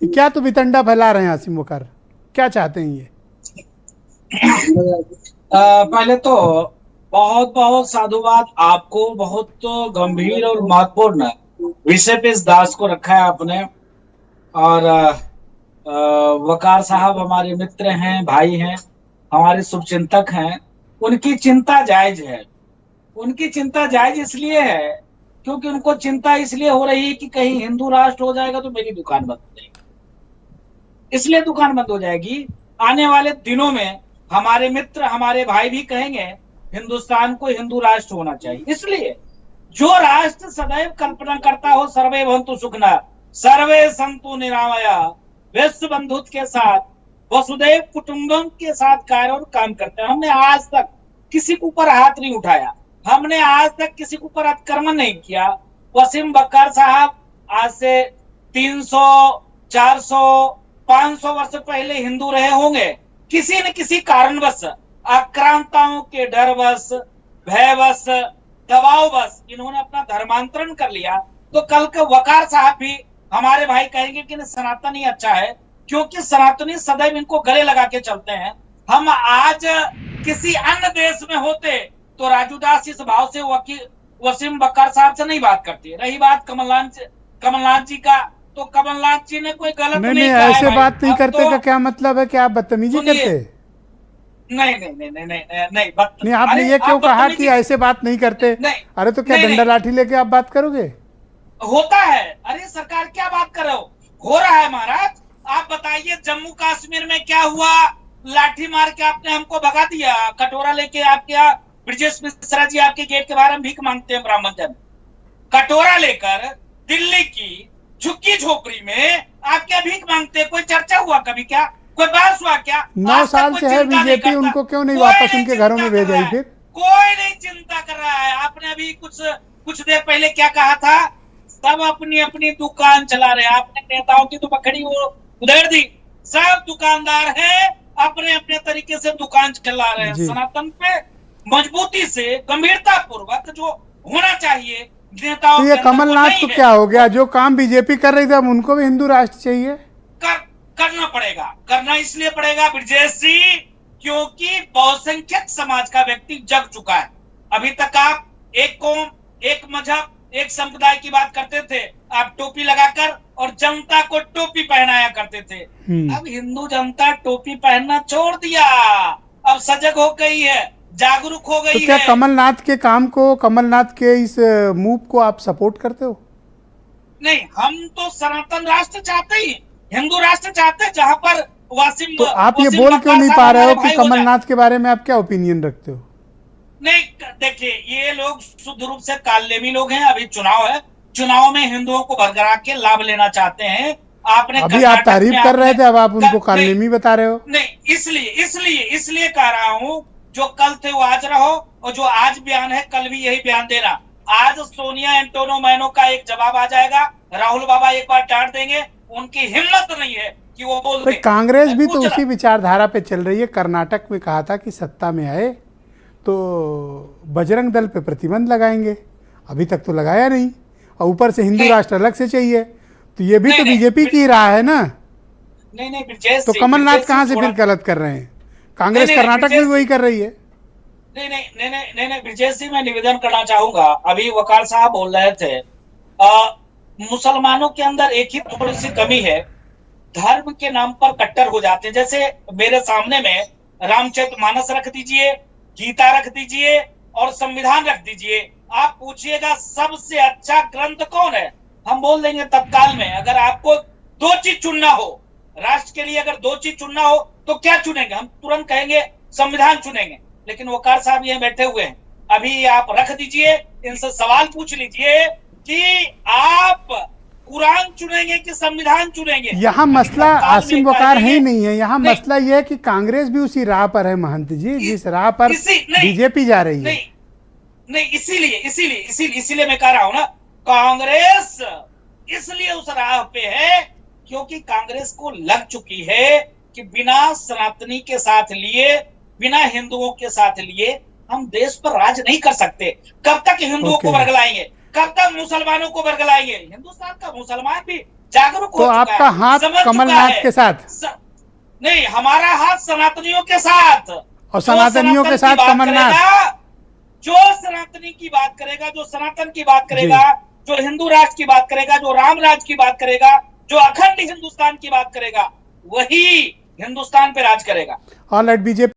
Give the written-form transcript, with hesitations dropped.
क्या तो वितंडा फैला रहे हैं आसिम वकार, क्या चाहते हैं ये? पहले तो बहुत बहुत साधुवाद आपको, बहुत गंभीर और महत्वपूर्ण विषय पे इस दास को रखा है आपने। और वकार साहब हमारे मित्र हैं, भाई हैं, हमारे शुभचिंतक हैं। उनकी चिंता जायज है। उनकी चिंता जायज इसलिए है क्योंकि उनको चिंता इसलिए हो रही है कि कहीं हिंदू राष्ट्र हो जाएगा तो मेरी दुकान बंद हो जाएगी, इसलिए दुकान बंद हो जाएगी। आने वाले दिनों में हमारे मित्र, हमारे भाई भी कहेंगे हिंदुस्तान को हिंदू राष्ट्र होना चाहिए। इसलिए जो राष्ट्र सदैव कल्पना करता हो सर्वे भवन्तु सुखिनः, सर्वे सन्तु निरामया, विश्व बंधुत्व के साथ, वसुदैव कुटुंबकम के साथ कार्य और काम करते हैं। हमने आज तक किसी के ऊपर हाथ नहीं उठाया, हमने आज तक किसी के ऊपर अतिक्रमण नहीं किया। वसीम बक्कार साहब आज से 300, 400, 500 वर्ष पहले हिंदू रहे होंगे। किसी न किसी कारणवश, आक्रांताओं के डरवश, भयवश, दबाववश इन्होंने अपना धर्मांतरण कर लिया। तो कल के वकार साहब भी हमारे भाई कहेंगे कि सनातन ही अच्छा है, क्योंकि सनातनी सदैव इनको गले लगा के चलते हैं। हम आज किसी अन्य देश में होते तो राजूदास इस भाव से वसीम बक्कार साहब से नहीं बात करती। रही बात कमलनाथ जी का, तो कमलनाथ जी ने कोई गलत नहीं कहा। ऐसे बात नहीं करते तो, का क्या मतलब है कि आप बदतमीजी करते? नहीं नहीं नहीं नहीं नहीं नहीं, आपने ये क्यों कहा कि ऐसे बात नहीं करते? अरे तो क्या डंडा लाठी लेके आप बात करोगे? होता है। अरे सरकार क्या बात कर रहे हो रहा है महाराज। आप बताइए जम्मू कश्मीर में क्या हुआ? लाठी मार के आपने हमको भगा दिया। कटोरा लेके आपके ब्रिजेश मिश्रा जी आपके गेट के बाहर हम भीख मांगते हैं ब्राह्मण जन, कटोरा लेकर दिल्ली की झुग्गी झोपड़ी में आप क्या भीख मांगते हैं? कोई चर्चा हुआ कभी? क्या कोई बहस हुआ क्या? 9 साल से है बीजेपी, उनको क्यों नहीं वापस उनके घरों में भेजा? फिर कोई नहीं चिंता कर रहा है। आपने अभी कुछ देर पहले क्या कहा था? सब अपनी अपनी दुकान चला रहे हैं। आपने नेताओं की तो पकड़ी वो उधेड़ दी। सब दुकानदार हैं, अपने अपने तरीके से दुकान चला रहे हैं। सनातन पे मजबूती से, गंभीरता पूर्वक जो होना चाहिए नेताओं। तो ये कमलनाथ को क्या हो गया? जो काम बीजेपी कर रही थी अब उनको भी हिंदू राष्ट्र चाहिए? करना पड़ेगा। करना इसलिए पड़ेगा ब्रजेश जी क्योंकि बहुसंख्यक समाज का व्यक्ति जग चुका है। अभी तक आप एक कौम, एक मजहब, एक संप्रदाय की बात करते थे, आप टोपी लगाकर और जनता को टोपी पहनाया करते थे। अब हिंदू जनता टोपी पहनना छोड़ दिया, अब सजग हो गई है, जागरूक हो गई है। तो क्या कमलनाथ के काम को, कमलनाथ के इस मूव को आप सपोर्ट करते हो? नहीं, हम तो सनातन राष्ट्र चाहते ही, हिंदू राष्ट्र चाहते हैं जहां पर वासिम। तो आप ये बोल क्यों नहीं पा रहे हो कि कमलनाथ के बारे में आप क्या ओपिनियन रखते हो? नहीं देखिए, ये लोग शुद्ध रूप से कालनेमी लोग हैं। अभी चुनाव है, चुनाव में हिंदुओं को भरभरा के लाभ लेना चाहते हैं। आपने अभी आप तारीफ कर रहे थे, अब आप उनको कालनेमी बता रहे हो। नहीं, इसलिए कह रहा हूं, जो कल थे वो आज रहो, और जो आज बयान है कल भी यही बयान देना। आज सोनिया एंटोनो मैनो का एक जवाब आ जाएगा, राहुल बाबा एक बार डांट देंगे, उनकी हिम्मत नहीं है कि वो बोल दे। कांग्रेस भी तो उसी विचारधारा पे चल रही है। कर्नाटक में कहा था कि सत्ता में आए तो बजरंग दल पे प्रतिबंध लगाएंगे, अभी तक तो लगाया नहीं, और ऊपर से हिंदू राष्ट्र अलग से चाहिए। तो ये भी तो बीजेपी की राह है ना? नहीं, तो कमलनाथ कहाँ से फिर गलत कर रहे हैं? कांग्रेस कर्नाटक में वही कर रही है। नहीं, ब्रजेश जी मैं निवेदन करना चाहूंगा। अभी वकार साहब बोल रहे थे मुसलमानों के अंदर एक ही थोड़ी सी कमी है, धर्म के नाम पर कट्टर हो जाते हैं। जैसे मेरे सामने में रामचरितमानस रख दीजिए, गीता रख दीजिए और संविधान रख दीजिए, आप पूछिएगा सबसे अच्छा ग्रंथ कौन है, हम बोल देंगे तत्काल में। अगर आपको दो चीज चुनना हो, राष्ट्र के लिए अगर दो चीज चुनना हो तो क्या चुनेंगे? हम तुरंत कहेंगे संविधान चुनेंगे। लेकिन वकार साहब ये बैठे हुए हैं, अभी आप रख दीजिए, इनसे सवाल पूछ लीजिए कि आप कुरान चुनेंगे कि संविधान चुनेंगे। यहाँ मसला आसिम वकार है ही नहीं है। यहाँ मसला यह है कि कांग्रेस भी उसी राह पर है महंत जी, जिस राह पर बीजेपी जा रही है। नहीं, इसीलिए मैं कह रहा हूं ना, कांग्रेस इसलिए उस राह पे है क्योंकि कांग्रेस को लग चुकी है कि बिना सनातनी के साथ लिए, बिना हिंदुओं के साथ लिए हम देश पर राज नहीं कर सकते। कब तक हिंदुओं को बरगलाएंगे? कब तक मुसलमानों को बरगलाएंगे? हिंदुस्तान का मुसलमान भी जागरूक हो तो चुका आपका है, हाथ समझ चुका कमलनाथ है। के साथ नहीं, हमारा हाथ सनातनियों के साथ, और सनातनियों के साथ कमलनाथ। जो सनातनी की बात करेगा, जो सनातन की बात जी। करेगा, जो हिंदू राष्ट्र की बात करेगा, जो राम राज्य की बात करेगा, जो अखंड हिंदुस्तान की बात करेगा, वही हिंदुस्तान पे राज करेगा। All right, BJP